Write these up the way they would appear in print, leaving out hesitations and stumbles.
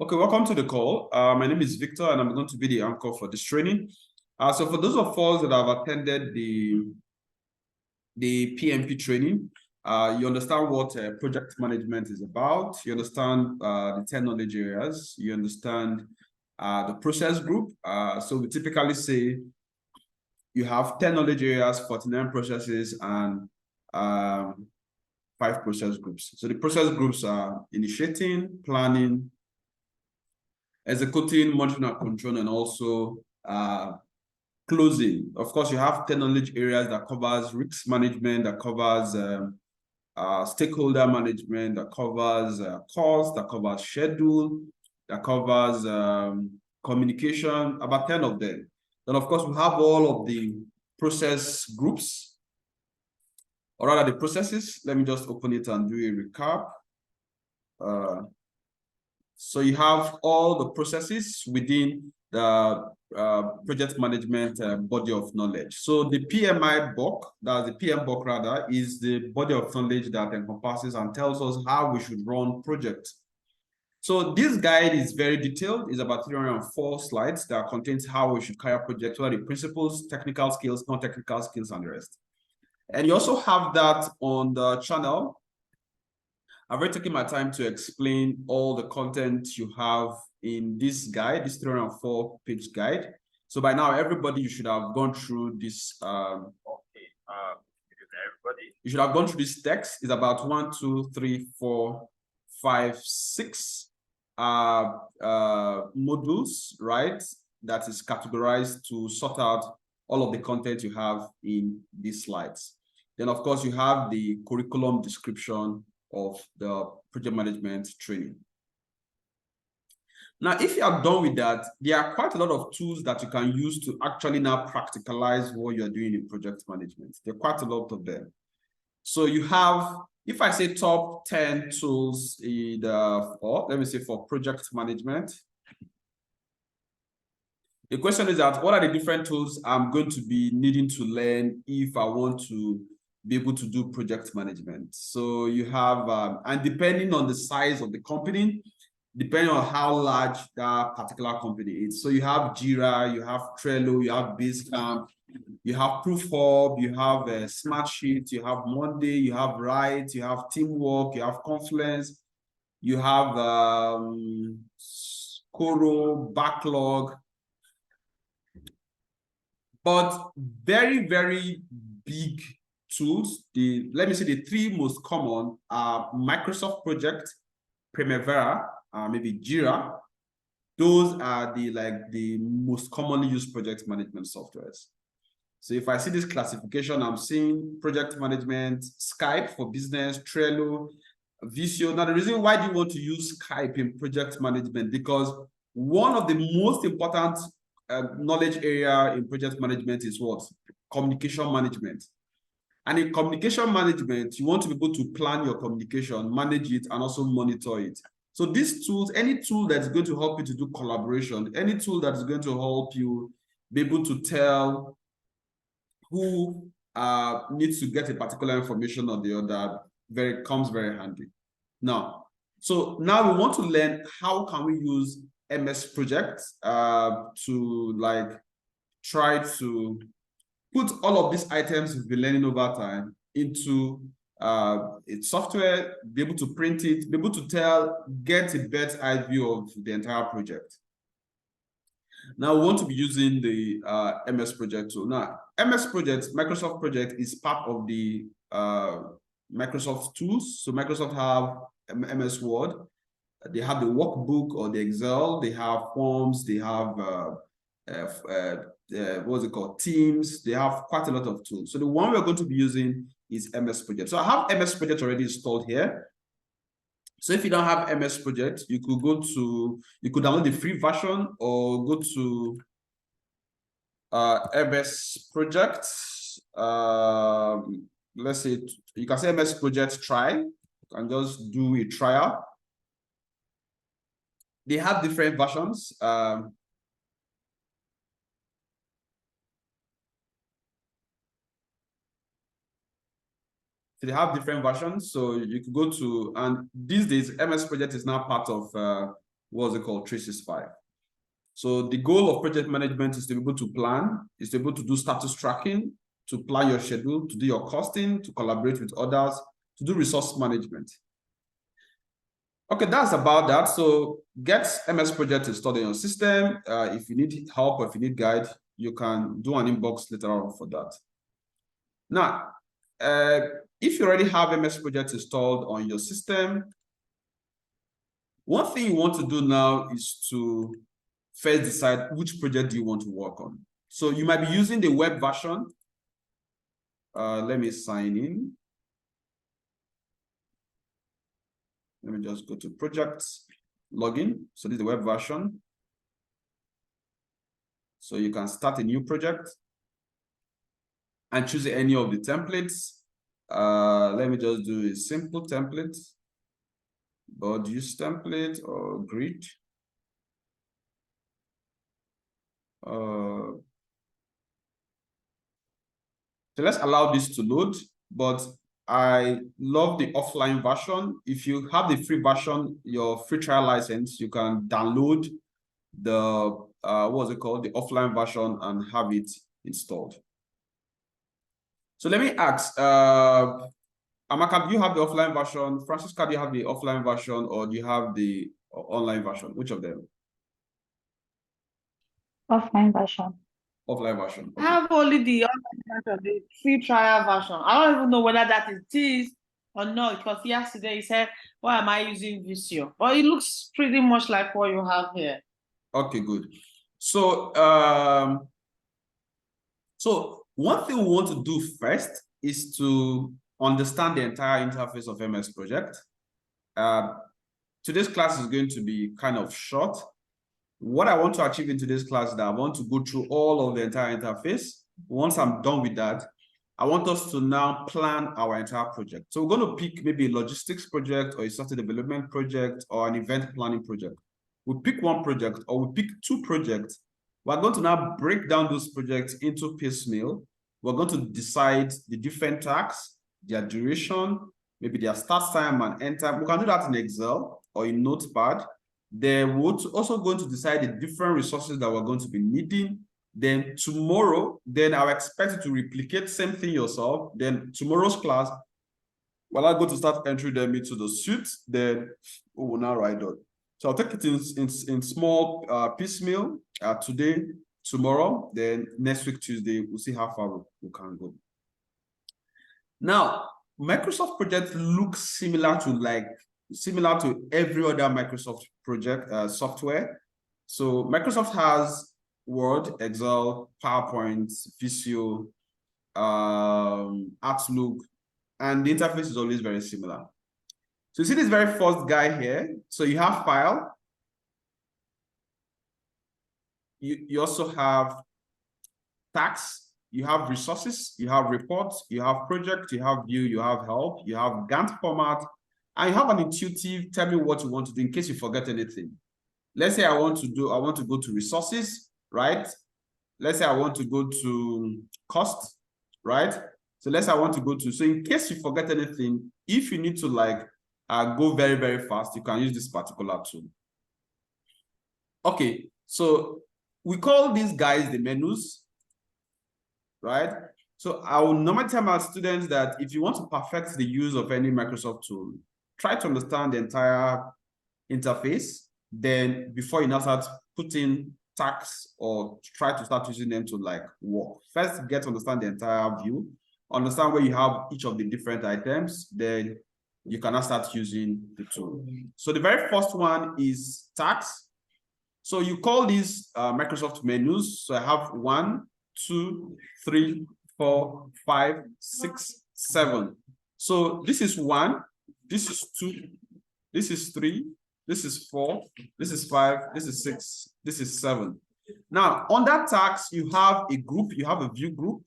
Okay, welcome to the call. My name is Victor, and I'm going to be the anchor for this training. So for those of us that have attended the PMP training, you understand what project management is about. You understand the 10 knowledge areas. You understand the process group. So we typically say you have 10 knowledge areas, 49 processes, and 5 process groups. So the process groups are initiating, planning, executing, monitoring and control, and also closing. Of course, you have 10 knowledge areas that covers risk management, that covers stakeholder management, that covers cost, that covers schedule, that covers communication, about 10 of them. Then, of course, we have all of the process groups, or rather the processes. Let me just open it and do a recap. So you have all the processes within the project management body of knowledge. So the PMI book, that's the PM book rather, is the body of knowledge that encompasses and tells us how we should run projects. So this guide is very detailed. It's about 304 slides that contains how we should carry a project, what are the principles, technical skills, non-technical skills, and the rest. And you also have that on the channel. I've already taken my time to explain all the content you have in this guide, this 304-page guide. So by now, everybody, you should have gone through this. You should have gone through this text. It's about 1, 2, 3, 4, 5, 6 modules, right? That is categorized to sort out all of the content you have in these slides. Then, of course, you have the curriculum description of the project management training. Now, if you are done with that, there are quite a lot of tools that you can use to actually now practicalize what you're doing in project management. There are quite a lot of them. So you have, if I say top 10 tools in let me say for project management, the question is that what are the different tools I'm going to be needing to learn if I want to be able to do project management? So you have, and depending on the size of the company, depending on how large that particular company is. So you have Jira, you have Trello, you have Basecamp, you have ProofHub, you have Smartsheet, you have Monday, you have Write, you have Teamwork, you have Confluence, you have Coro, Backlog. But very, very big tools, let me say the 3 most common are Microsoft Project, Primavera, maybe Jira. Those are the most commonly used project management softwares. So if I see this classification, I'm seeing project management, Skype for business, Trello, Visio. Now, the reason why do you want to use Skype in project management? Because one of the most important knowledge area in project management is what? Communication management. And in communication management, you want to be able to plan your communication, manage it, and also monitor it. So these tools, any tool that's going to help you to do collaboration, any tool that is going to help you be able to tell who needs to get a particular information or the other, comes very handy. Now, now we want to learn how can we use MS Project to try to put all of these items we've been learning over time into its software, be able to print it, be able to get a better eye view of the entire project. Now we want to be using the MS Project tool. Now, MS Project, Microsoft Project is part of the Microsoft tools. So Microsoft have MS Word, they have the workbook or the Excel, they have forms, they have what's it called, Teams. They have quite a lot of tools. So the one we're going to be using is MS Project. So I have MS Project already installed here. So if you don't have MS Project, you could download the free version or go to MS Project. Let's say you can say MS Project try and just do a trial. They have different versions. So they have different versions. So you could go to, and these days, MS Project is now part of what's it called, 365. So the goal of project management is to be able to plan, is to be able to do status tracking, to plan your schedule, to do your costing, to collaborate with others, to do resource management. Okay, that's about that. So get MS Project installed in your system. If you need help or if you need guide, you can do an inbox later on for that. Now, if you already have MS Project installed on your system, one thing you want to do now is to first decide which project you want to work on. So you might be using the web version. Let me sign in. Let me just go to projects, login. So this is the web version. So you can start a new project and choose any of the templates. Let me just do a simple template, board use template or grid. So let's allow this to load, but I love the offline version. If you have the free version, your free trial license, you can download the, what's it called, the offline version and have it installed. So let me ask, Amaka, do you have the offline version? Francisca, do you have the offline version or do you have the online version? Which of them? Offline version. Offline version. Okay. I have only the online version, the free trial version. I don't even know whether that is or not, because yesterday he said, why am I using Visio? But it looks pretty much like what you have here. Okay, good. So, so one thing we want to do first is to understand the entire interface of MS Project. Today's class is going to be kind of short. What I want to achieve in today's class is that I want to go through all of the entire interface. Once I'm done with that, I want us to now plan our entire project. So we're going to pick maybe a logistics project or a software development project or an event planning project. We pick one project or we pick two projects. We're going to now break down those projects into piecemeal. We're going to decide the different tasks, their duration, maybe their start time and end time. We can do that in Excel or in Notepad. Then we're also going to decide the different resources that we're going to be needing. Then tomorrow, then I'll expect you to replicate same thing yourself. Then tomorrow's class, well, I'm going to start entering them into the suite. Then we will now write down. So I'll take it in small piecemeal today, tomorrow, then next week, Tuesday, we'll see how far we can go. Now, Microsoft Project looks similar to every other Microsoft project software. So Microsoft has Word, Excel, PowerPoint, Visio, Outlook, and the interface is always very similar. So you see this very first guy here. So you have file. You also have tax, you have resources, you have reports, you have project, you have view, you have help, you have Gantt format, and you have an intuitive, tell me what you want to do in case you forget anything. Let's say I want to go to resources, right? Let's say I want to go to cost, right? So let's say I want to go to, so in case you forget anything, if you need to go very, very fast, you can use this particular tool. Okay, so we call these guys the menus, right? So I will normally tell my students that if you want to perfect the use of any Microsoft tool, try to understand the entire interface. Then before you now start putting tags or try to start using them to work, first get to understand the entire view, understand where you have each of the different items, then you can now start using the tool. So the very first one is tags. So you call these Microsoft menus. So I have 1, 2, 3, 4, 5, 6, 7. So this is 1, this is 2, this is 3, this is 4, this is 5, this is 6, this is 7. Now, on that tags, you have a group, you have a view group,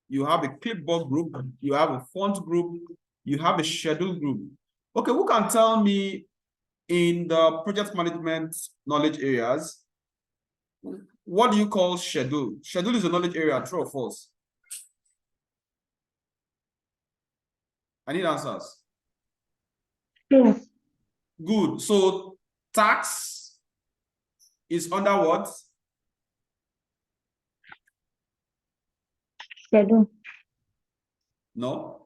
you have a clipboard group, you have a font group, you have a schedule group. Okay, who can tell me in the project management knowledge areas, what do you call schedule? Schedule is a knowledge area, true or false? I need answers. True. Good. So tax is under what? Schedule. No.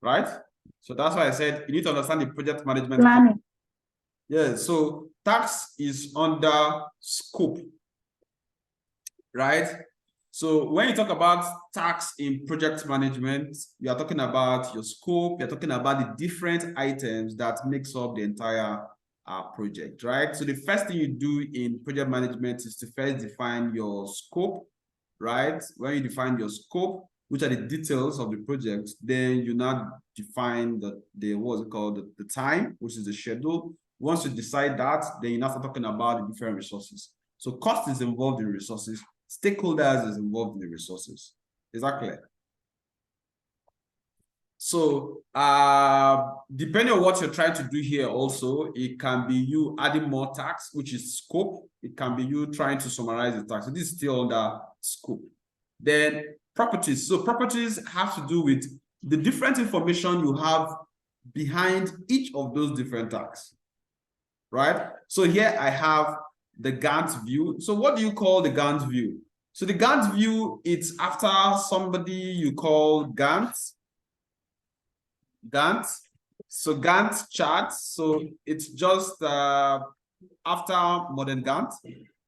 Right? So that's why I said you need to understand the project management. Planning. Yeah, so tax is under scope, right? So when you talk about tax in project management, you are talking about your scope, you're talking about the different items that makes up the entire project, right? So the first thing you do in project management is to first define your scope, right? When you define your scope, which are the details of the project, then you now define the what's it called, the time, which is the schedule. Once you decide that, then you now start talking about the different resources. So cost is involved in resources, stakeholders is involved in the resources. Is that clear? So depending on what you're trying to do here also, it can be you adding more tax, which is scope. It can be you trying to summarize the tax. So this is still under scope. Then properties. So properties have to do with the different information you have behind each of those different tax, right? So here I have the Gantt view. So what do you call the Gantt view? So the Gantt view, it's after somebody you call Gantt. So Gantt chart. So it's just after modern Gantt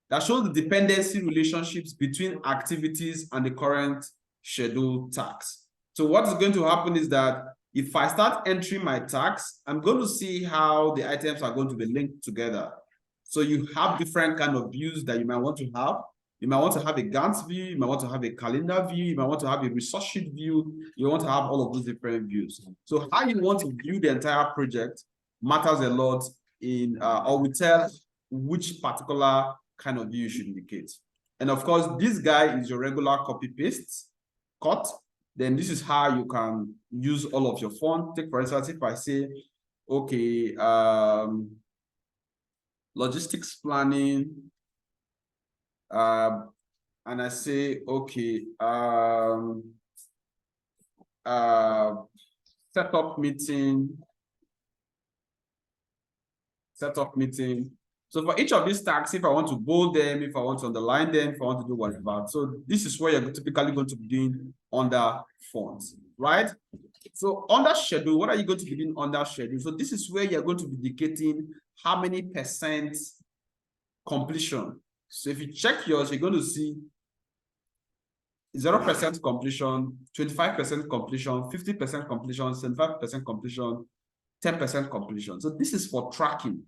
that shows the dependency relationships between activities and the current scheduled tax. So what is going to happen is that if I start entering my tax, I'm going to see how the items are going to be linked together. So you have different kind of views that you might want to have. You might want to have a Gantt view, you might want to have a calendar view, you might want to have a resource sheet view, you want to have all of those different views. So how you want to view the entire project matters a lot in, or will tell which particular kind of view you should indicate. And of course, this guy is your regular copy paste cut. Then this is how you can use all of your font. Take for instance, if I say, okay, logistics planning, and I say, okay, setup meeting. So for each of these tags, if I want to bold them, if I want to underline them, if I want to do whatever. So this is where you're typically going to be doing under fonts, right? So under schedule, what are you going to be doing under schedule? So this is where you're going to be indicating how many percent completion. So if you check yours, you're going to see 0% completion, 25% completion, 50% completion, 75% completion, 10% completion. So this is for tracking.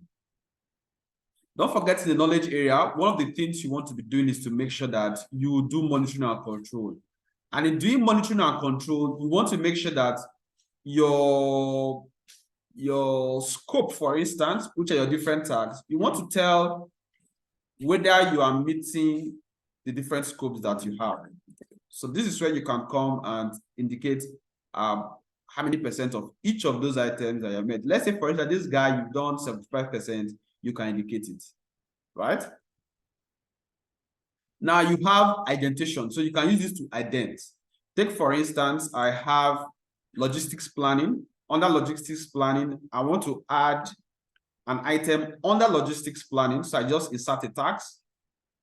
Don't forget, in the knowledge area, one of the things you want to be doing is to make sure that you do monitoring and control. And in doing monitoring and control, you want to make sure that your scope, for instance, which are your different tags, you want to tell whether you are meeting the different scopes that you have. So this is where you can come and indicate how many percent of each of those items that you have made. Let's say, for instance, this guy, you've done 75%, you can indicate it, right? Now you have indentation, so you can use this to ident. Take, for instance, I have logistics planning. Under logistics planning, I want to add an item under logistics planning, so I just insert a tax,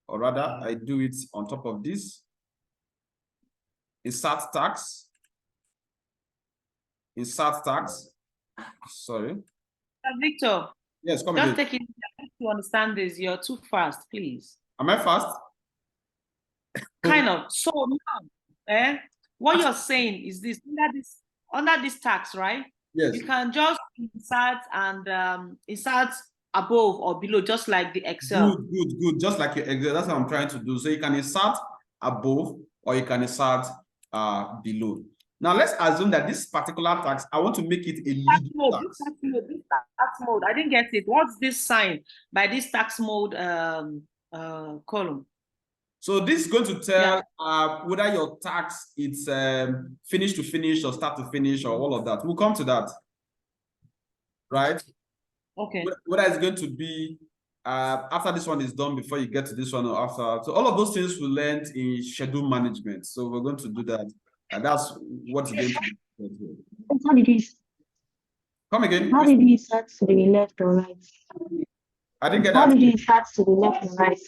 or rather, I do it on top of this. Insert tax. Sorry. Victor. Yes, come just again. take it to understand this. You're too fast, please. Am I fast? Kind of. So now, what you're saying is this: under this tax, right? Yes. You can just insert and insert above or below, just like the Excel. Good. Just like your Excel. That's what I'm trying to do. So you can insert above or you can insert below. Now let's assume that this particular tax, I want to make it a lead tax. This tax mode. I didn't get it. What's this sign by this tax mode column? So this is going to tell whether your tax is finish to finish or start to finish or all of that. We'll come to that, right? Okay. Whether it's going to be after this one is done, before you get to this one, or after. So all of those things we learned in schedule management. So we're going to do that. And that's what's going to be. How did you Come again. how did you start to the left or right? I didn't get How that. did you start to the left or right?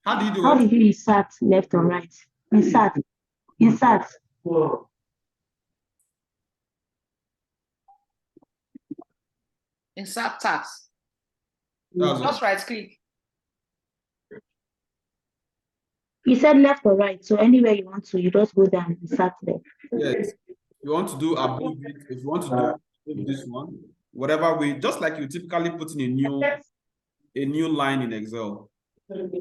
How do you do How it? did you insert left or right? Insert. Insert. Insert tax. That's Just all. right click. You said left or right, so anywhere you want to, you just go down and insert there. Yes. You want to do above it. If you want to do above this one, whatever way, just like you typically put in a new line in Excel. Okay.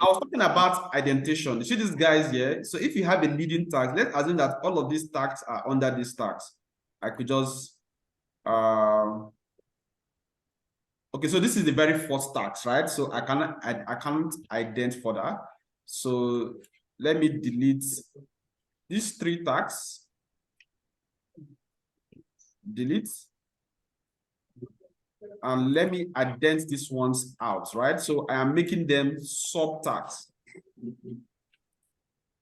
I was talking about identification. You see these guys here. So if you have a leading tax, let's assume that all of these tax are under this tax. I could just okay, so this is the very first tax, right? So I can't ident for that. So let me delete these 3 tax. Delete. And let me ident these ones out, right? So I am making them sub-tax.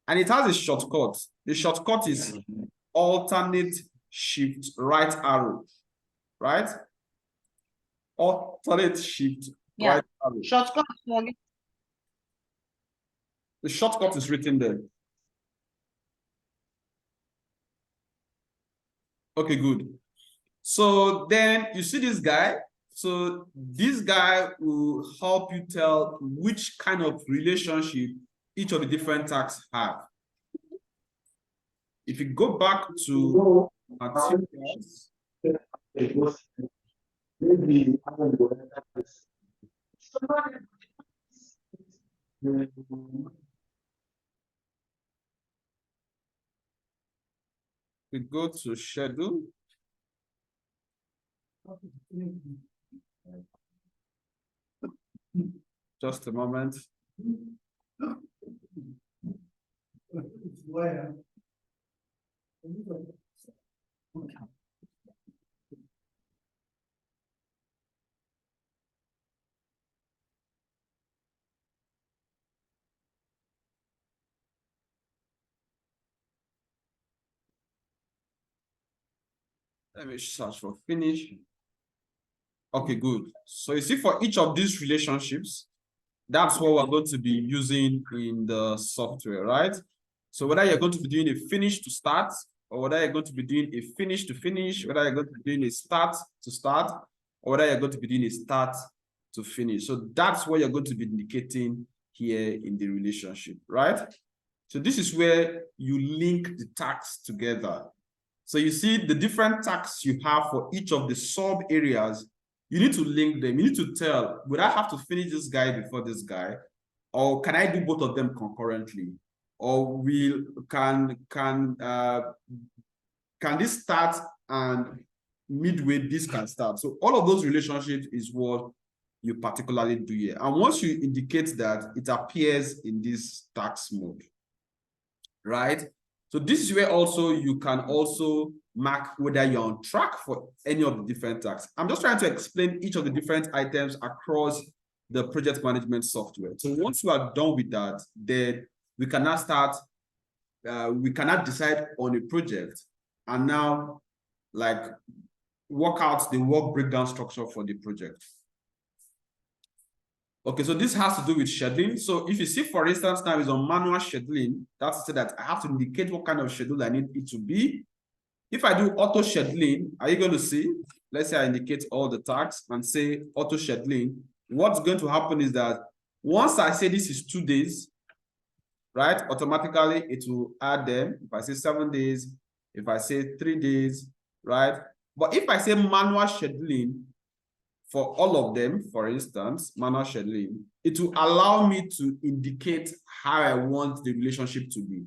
And it has a shortcut. The shortcut is alternate shift right arrow, right? Alternate shift right arrow. Shortcut. The shortcut is written there. Okay, good. So then you see this guy. So this guy will help you tell which kind of relationship each of the different tags have. If you go back to materials, we go to schedule. Just a moment. Let me search for finish. Okay, good. So you see, for each of these relationships, that's what we're going to be using in the software, right? So whether you're going to be doing a finish to start, or whether you're going to be doing a finish to finish, whether you're going to be doing a start to start, or whether you're going to be doing a start to finish. So that's what you're going to be indicating here in the relationship, right? So this is where you link the tags together. So you see the different tags you have for each of the sub areas. You need to link them. You need to tell, would I have to finish this guy before this guy? Or can I do both of them concurrently? Or can this start and midway this can start? So all of those relationships is what you particularly do here. And once you indicate that, it appears in this tax mode, right? So this is where also you can also mark whether you're on track for any of the different tasks. I'm just trying to explain each of the different items across the project management software. So once you are done with that, then we can now start, we cannot decide on a project and now like work out the work breakdown structure for the project. Okay, so this has to do with scheduling. So if you see, for instance, now is on manual scheduling, that's to say that I have to indicate what kind of schedule I need it to be. If I do auto scheduling, are you going to see, let's say I indicate all the tags and say auto scheduling, what's going to happen is that once I say this is 2 days, right, automatically it will add them. If I say 7 days, if I say 3 days, right? But if I say manual scheduling, for all of them, for instance, manual scheduling, it will allow me to indicate how I want the relationship to be.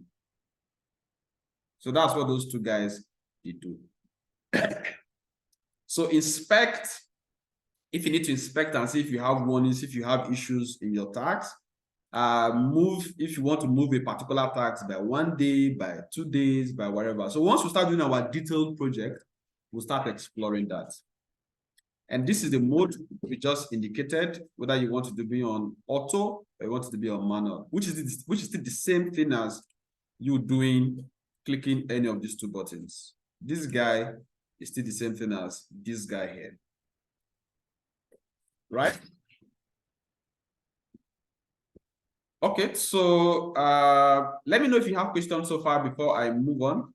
So that's what those 2 guys did do. So inspect, if you need to inspect and see if you have warnings, if you have issues in your tags. Move, if you want to move a particular tax by 1 day, by 2 days, by whatever. So once we start doing our detailed project, we'll start exploring that. And this is the mode we just indicated, whether you want it to be on auto or you want it to be on manual, which is still the same thing as you clicking any of these two buttons. This guy is still the same thing as this guy here, right? Okay, so let me know if you have questions so far before I move on.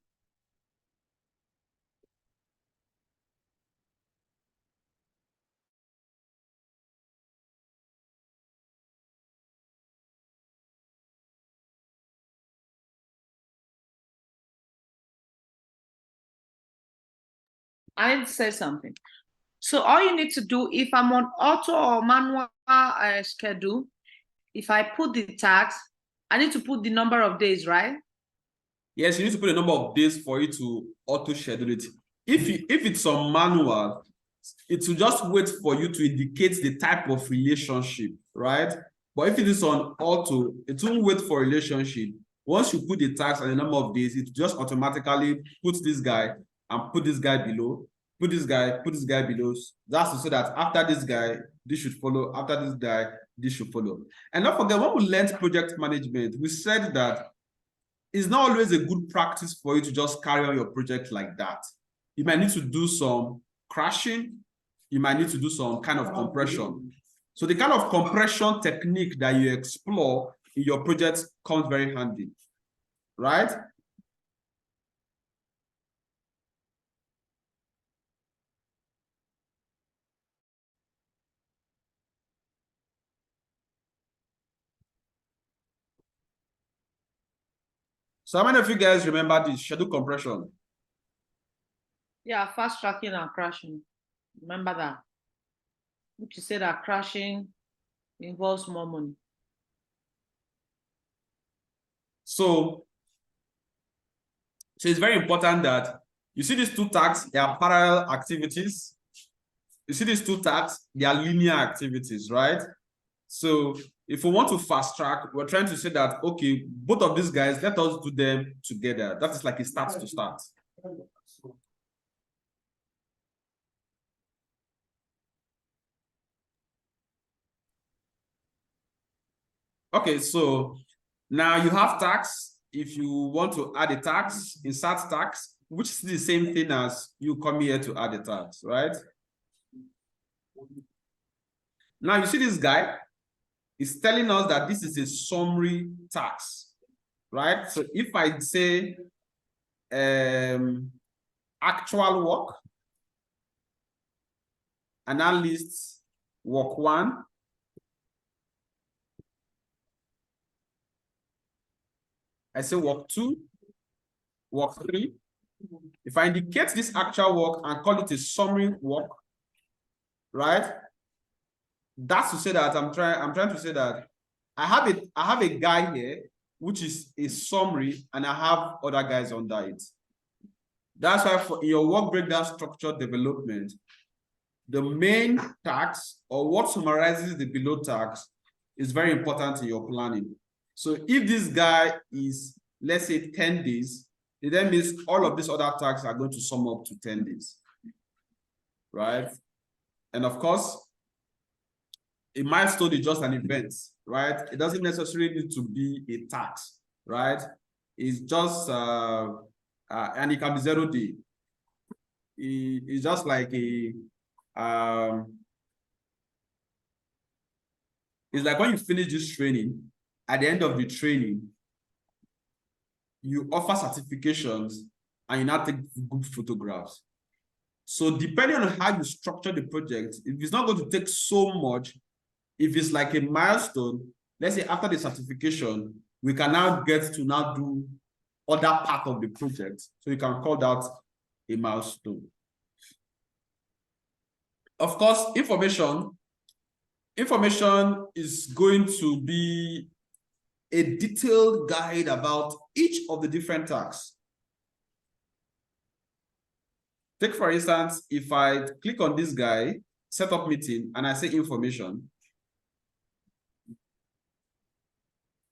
I need to say something. So all you need to do, if I'm on auto or manual schedule, if I put the tax, I need to put the number of days, right? Yes, you need to put a number of days for it to auto schedule it. If it's on manual, it will just wait for you to indicate the type of relationship, right? But if it is on auto, it won't wait for relationship. Once you put the tax and the number of days, it just automatically puts this guy and put this guy below, put this guy below. That's to say that after this guy, this should follow. After this guy, this should follow. And don't forget, when we learned project management, we said that it's not always a good practice for you to just carry on your project like that. You might need to do some crashing. You might need to do some kind of compression. So the kind of compression technique that you explore in your project comes very handy, right? So how many of you guys remember this schedule compression? Yeah, fast tracking and crashing. Remember that. Which you said that crashing involves more money. So it's very important that you see these two tasks, they are parallel activities. You see these two tasks, they are linear activities, right? So if we want to fast track, we're trying to say that, okay, both of these guys, let us do them together. That is like a start to start. Okay, so now you have tax. If you want to add a tax, insert tax, which is the same thing as you come here to add a tax, right? Now you see this guy is telling us that this is a summary tax, right? So if I say actual work, and I list work 1, I say work 2, work 3. If I indicate this actual work and call it a summary work, right? That's to say that I'm trying to say that I have a guy here, which is a summary, and I have other guys under it. That's why for your work breakdown structure development, the main tax or what summarizes the below tax is very important in your planning. So if this guy is, let's say, 10 days, it then means all of these other tasks are going to sum up to 10 days, right? And of course, a milestone is just an event, right? It doesn't necessarily need to be a tax, right? It's just, and it can be 0 day. It's just like a, it's like when you finish this training, at the end of the training, you offer certifications and you now take good photographs. So depending on how you structure the project, if it's not going to take so much, if it's like a milestone, let's say after the certification, we can now get to now do other part of the project. So you can call that a milestone. Of course, information is going to be a detailed guide about each of the different tasks. Take, for instance, if I click on this guy, set up meeting, and I say information,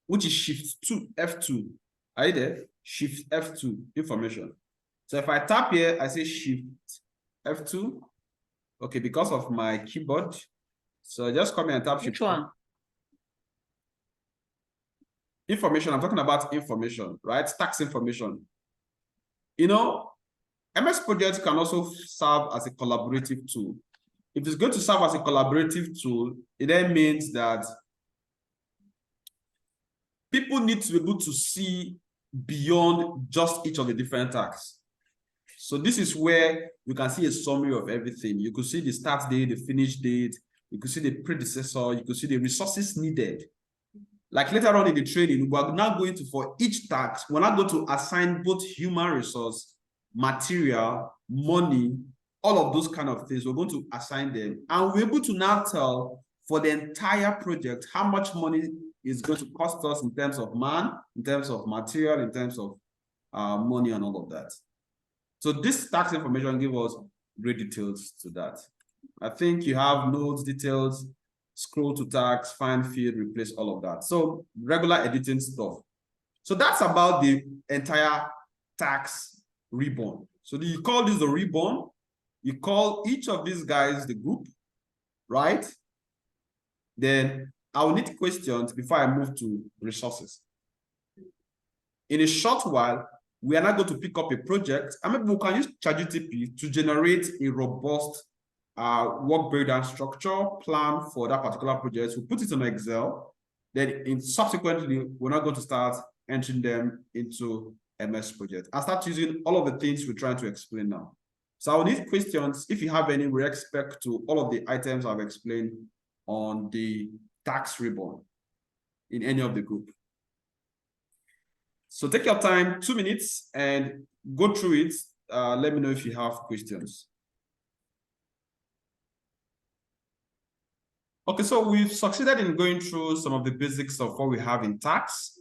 which is shift 2, F2. Are you there? Shift F2, information. So if I tap here, I say shift F2. Okay, because of my keyboard. So just come here and tap Which Shift. one? Information, I'm talking about information, right? Tax information. You know, MS Project can also serve as a collaborative tool. If it's going to serve as a collaborative tool, it then means that people need to be able to see beyond just each of the different tags. So this is where you can see a summary of everything. You could see the start date, the finish date, you could see the predecessor, you could see the resources needed. Like later on in the training, we're now going to, for each task, we're not going to assign both human resource, material, money, all of those kind of things. We're going to assign them. And we're able to now tell for the entire project how much money is going to cost us in terms of man, in terms of material, in terms of money and all of that. So this tax information gives us great details to that. I think you have nodes, details, scroll to tax, find field, replace, all of that. So regular editing stuff. So that's about the entire tax ribbon. So you call this the ribbon. You call each of these guys the group, right? Then I'll need questions before I move to resources. In a short while, we are now going to pick up a project, and maybe we can use ChatGPT to generate a robust work breakdown structure plan for that particular project. We'll put it on Excel. Then subsequently, we're not going to start entering them into MS Project. I'll start using all of the things we're trying to explain now. So I'll need questions. If you have any with respect to all of the items I've explained on the tax ribbon in any of the group. So take your time, 2 minutes, and go through it. Let me know if you have questions. Okay, so we've succeeded in going through some of the basics of what we have in tax,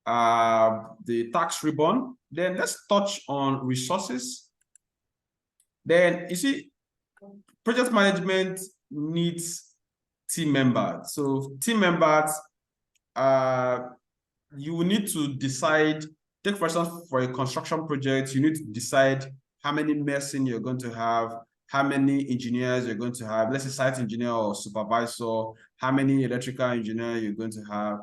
the tax ribbon. Then let's touch on resources. Then you see, project management needs team members. So team members, you will need to decide, take for instance, for a construction project, you need to decide how many masons you're going to have, how many engineers you're going to have, let's say site engineer or supervisor, how many electrical engineer you're going to have,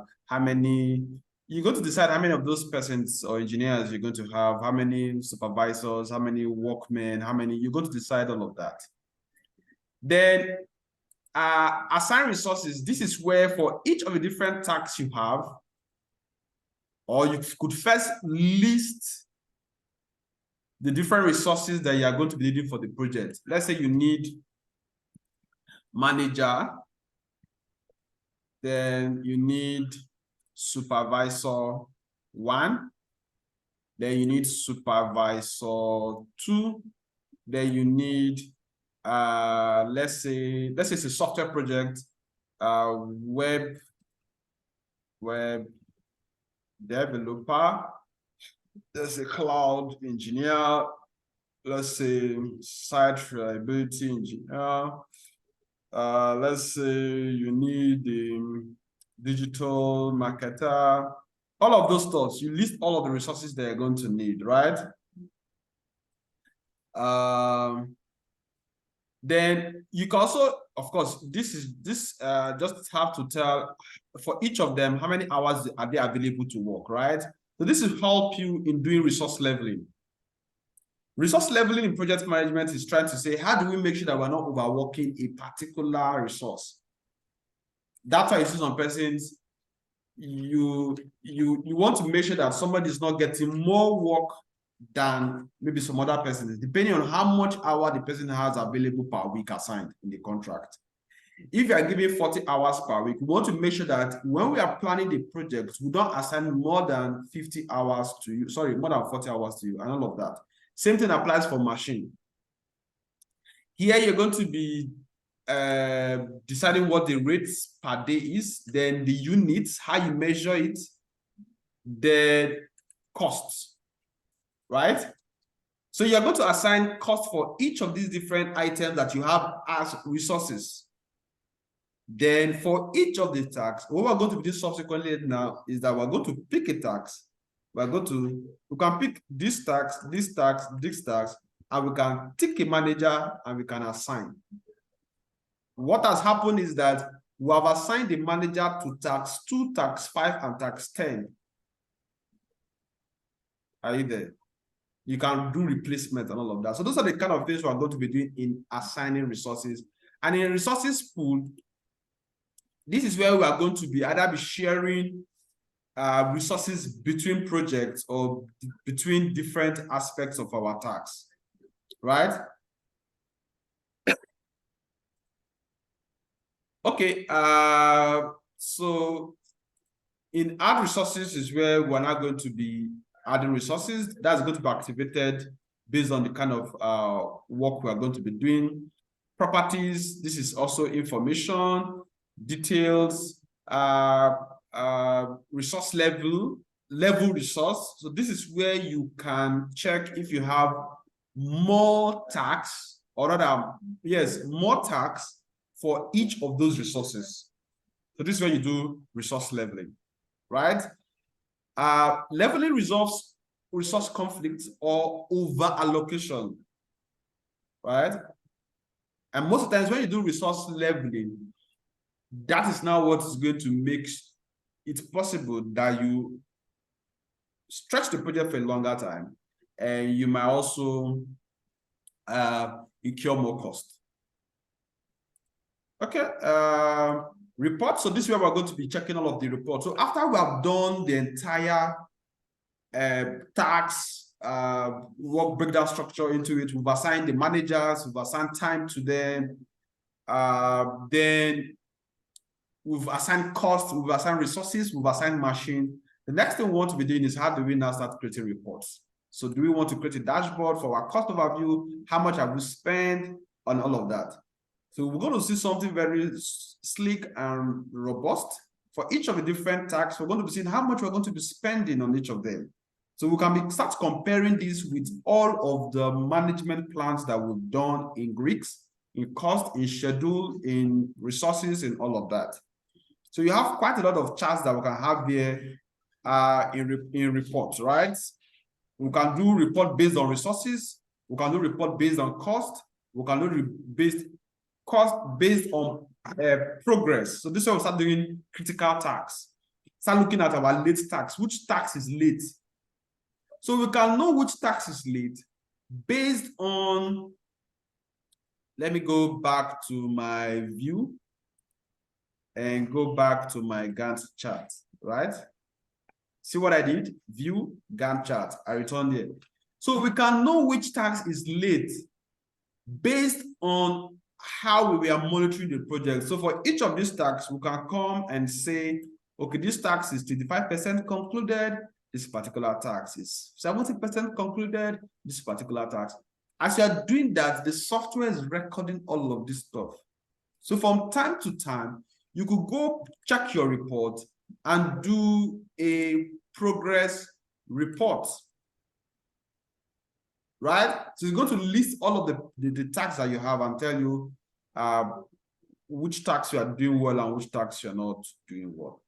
you're going to decide how many of those persons or engineers you're going to have, how many supervisors, how many workmen, you're going to decide all of that. Then assign resources. This is where for each of the different tasks you have, or you could first list the different resources that you are going to be needing for the project. Let's say you need manager, then you need supervisor 1, then you need supervisor 2, then you need let's say it's a software project, web developer, there's a cloud engineer, let's say site reliability engineer, let's say you need a digital marketer, all of those stuff. You list all of the resources they're going to need, right? Then you can also, of course, just have to tell for each of them how many hours are they available to work, right? So this will help you in doing resource leveling. Resource leveling in project management is trying to say, how do we make sure that we're not overworking a particular resource? That's why you see some persons, you want to make sure that somebody is not getting more work than maybe some other person, depending on how much hour the person has available per week assigned in the contract. If you are giving 40 hours per week, we want to make sure that when we are planning the project, we don't assign more than 50 hours to you, sorry, more than 40 hours to you, and all of that. Same thing applies for machine. Here, you're going to be deciding what the rates per day is, then the units, how you measure it, the costs, right? So you're going to assign cost for each of these different items that you have as resources. Then for each of the tasks, what we're going to do subsequently now is that we're going to pick a task. We can pick this task, this task, this task, and we can tick a manager and we can assign. What has happened is that we have assigned the manager to tax 2, tax 5, and tax 10. Are you there? You can do replacement and all of that. So those are the kind of things we are going to be doing in assigning resources. And in resources pool, this is where we are going to be either be sharing resources between projects or between different aspects of our tax, right? Okay, so in add resources is where we're not going to be adding resources. That's going to be activated based on the kind of work we are going to be doing. Properties, this is also information, details, resource level resource. So this is where you can check if you have more tax, or rather, yes, more tax for each of those resources. So this is where you do resource leveling, right? Leveling resolves resource conflicts or over allocation, right? And most of the times when you do resource leveling, that is now what is going to make it possible that you stretch the project for a longer time, and you might also incur more cost. Okay, report. So this is where we're going to be checking all of the reports. So after we have done the entire tax work breakdown structure into it, we've assigned the managers, we've assigned time to them, then we've assigned costs, we've assigned resources, we've assigned machine. The next thing we want to be doing is how do we now start creating reports? So do we want to create a dashboard for our cost overview? How much have we spent on all of that? So we're going to see something very sleek and robust. For each of the different tax, we're going to be seeing how much we're going to be spending on each of them. So we can start comparing this with all of the management plans that we've done in Greeks, in cost, in schedule, in resources, and all of that. So you have quite a lot of charts that we can have here in reports, right? We can do report based on resources. We can do report based on cost. We can do cost based on progress. So this is why we start doing critical tax. Start looking at our late tax. Which tax is late? So we can know which tax is late based on, let me go back to my view and go back to my Gantt chart, right? See what I did? View, Gantt chart. I returned here. So we can know which tax is late based on how we are monitoring the project. So for each of these tax, we can come and say, okay, this tax is 25% concluded, this particular tax is 70% concluded, this particular tax. As you are doing that, the software is recording all of this stuff. So from time to time, you could go check your report and do a progress report, right? So you're going to list all of the tax that you have and tell you which tax you are doing well and which tax you're not doing well.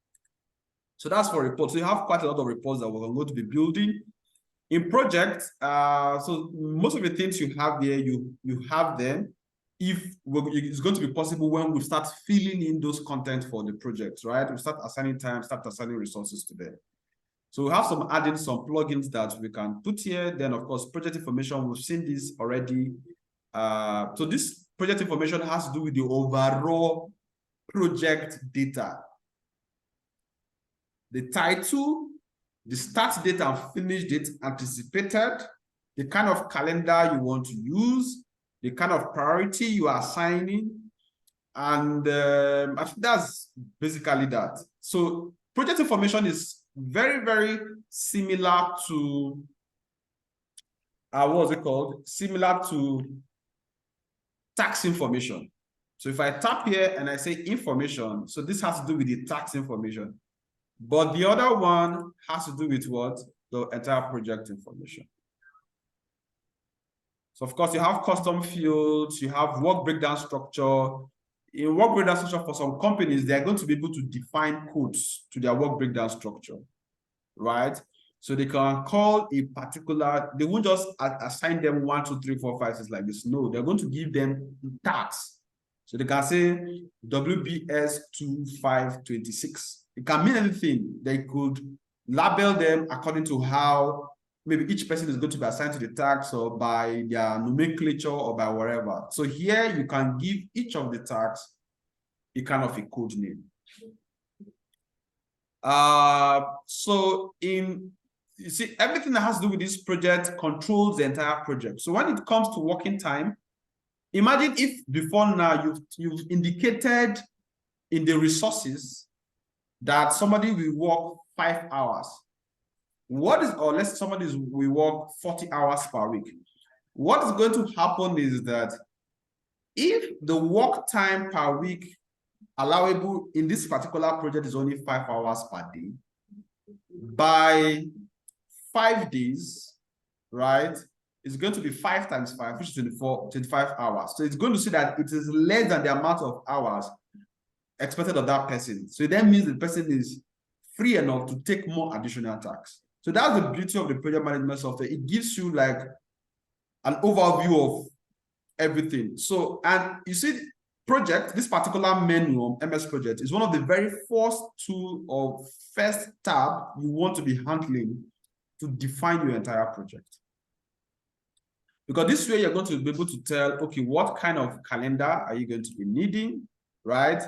So that's for reports. So you have quite a lot of reports that we're going to be building. In projects, so most of the things you have there, you have them. It's going to be possible when we start filling in those content for the projects, right? We start assigning time, start assigning resources to them. So we have adding some plugins that we can put here. Then, of course, project information, we've seen this already. So this project information has to do with the overall project data. The title, the start date and finish date anticipated, the kind of calendar you want to use, the kind of priority you are assigning, and I think that's basically that. So project information is very, very similar to, what's it called? Similar to tax information. So if I tap here and I say information, so this has to do with the tax information. But the other one has to do with what? The entire project information. So of course you have custom fields, you have work breakdown structure. In work breakdown structure for some companies, they're going to be able to define codes to their work breakdown structure, right? So they can call a particular, they won't just assign them 1, 2, 3, 4, 5, 6 like this. No, they're going to give them tags. So they can say WBS 2526. It can mean anything. They could label them according to how maybe each person is going to be assigned to the tags, or by their nomenclature, or by whatever. So here you can give each of the tags a kind of a code name. So you see, everything that has to do with this project controls the entire project. So when it comes to working time, imagine if before now you've indicated in the resources that somebody will work 5 hours. Or let's somebody will work 40 hours per week. What is going to happen is that if the work time per week allowable in this particular project is only 5 hours per day, by 5 days, right, it's going to be 5 times 5, which is 25 hours. So it's going to see that it is less than the amount of hours expected of that person. So it then means the person is free enough to take more additional tasks. So that's the beauty of the project management software. It gives you like an overview of everything. So, and you see, this particular menu, MS Project, is one of the very first tool or first tab you want to be handling to define your entire project. Because this way you're going to be able to tell, okay, what kind of calendar are you going to be needing, right?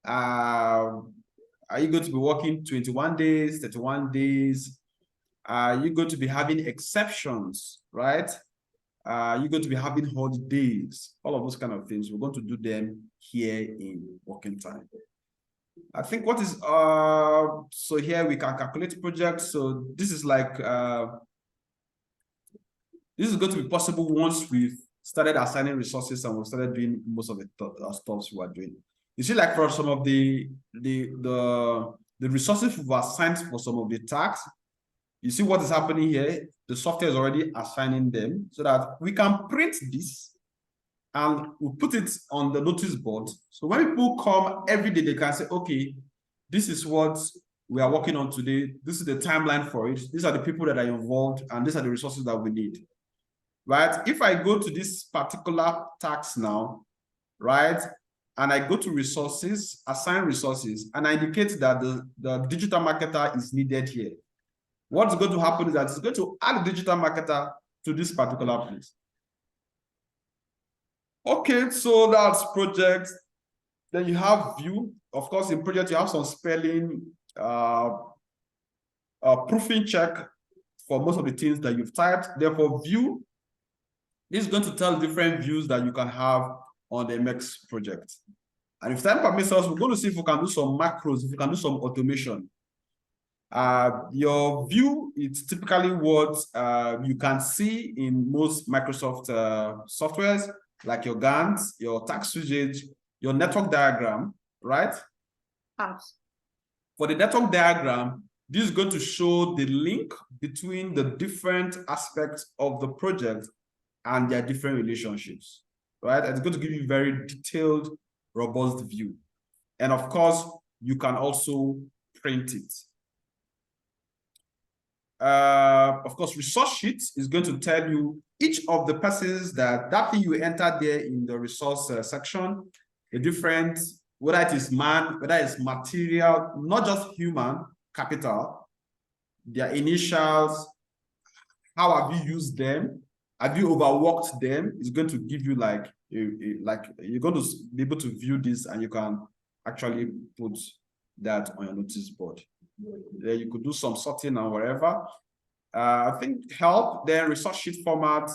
Are you going to be working 21 days, 31 days? Are you going to be having exceptions, right? You're going to be having holidays, all of those kind of things. We're going to do them here in working time. I think what is, so here we can calculate projects. So this is like, this is going to be possible once we've started assigning resources and we've started doing most of the stuff we are doing. You see, like for some of the resources we've assigned for some of the tasks, you see what is happening here? The software is already assigning them so that we can print this and we put it on the notice board. So when people come every day, they can say, okay, this is what we are working on today. This is the timeline for it. These are the people that are involved, and these are the resources that we need, right? If I go to this particular task now, right, and I go to resources, assign resources, and I indicate that the digital marketer is needed here, what's going to happen is that it's going to add digital marketer to this particular place. Okay, so that's project. Then you have view. Of course, in project, you have some spelling, proofing check for most of the things that you've typed. Therefore, view, this is going to tell different views that you can have on the MX project. And if time permits us, we're going to see if we can do some macros, if we can do some automation. Your view is typically what you can see in most Microsoft softwares, like your Gantt, your task widget, your network diagram, right? Yes. For the network diagram, this is going to show the link between the different aspects of the project and their different relationships, right? And it's going to give you very detailed, robust view. And of course, you can also print it. Of course, resource sheet is going to tell you each of the persons that thing you entered there in the resource section, the different, whether it is man, whether it's material, not just human capital, their initials, how have you used them? Have you overworked them? It's going to give you like you're going to be able to view this, and you can actually put that on your notice board. There you could do some sorting and whatever. I think help, then resource sheet format.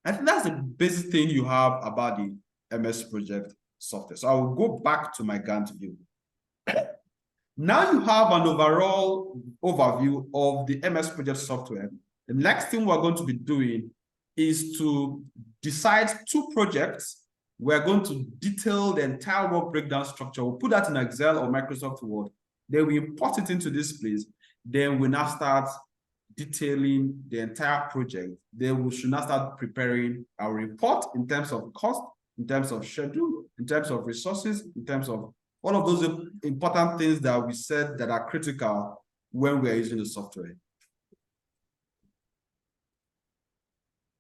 I think that's the basic thing you have about the MS Project software. So I will go back to my Gantt view. Now you have an overall overview of the MS Project software. The next thing we're going to be doing is to decide 2 projects. We're going to detail the entire work breakdown structure. We'll put that in Excel or Microsoft Word. Then we import it into this place. Then we now start detailing the entire project. Then we should now start preparing our report in terms of cost, in terms of schedule, in terms of resources, in terms of all of those important things that we said that are critical when we're using the software.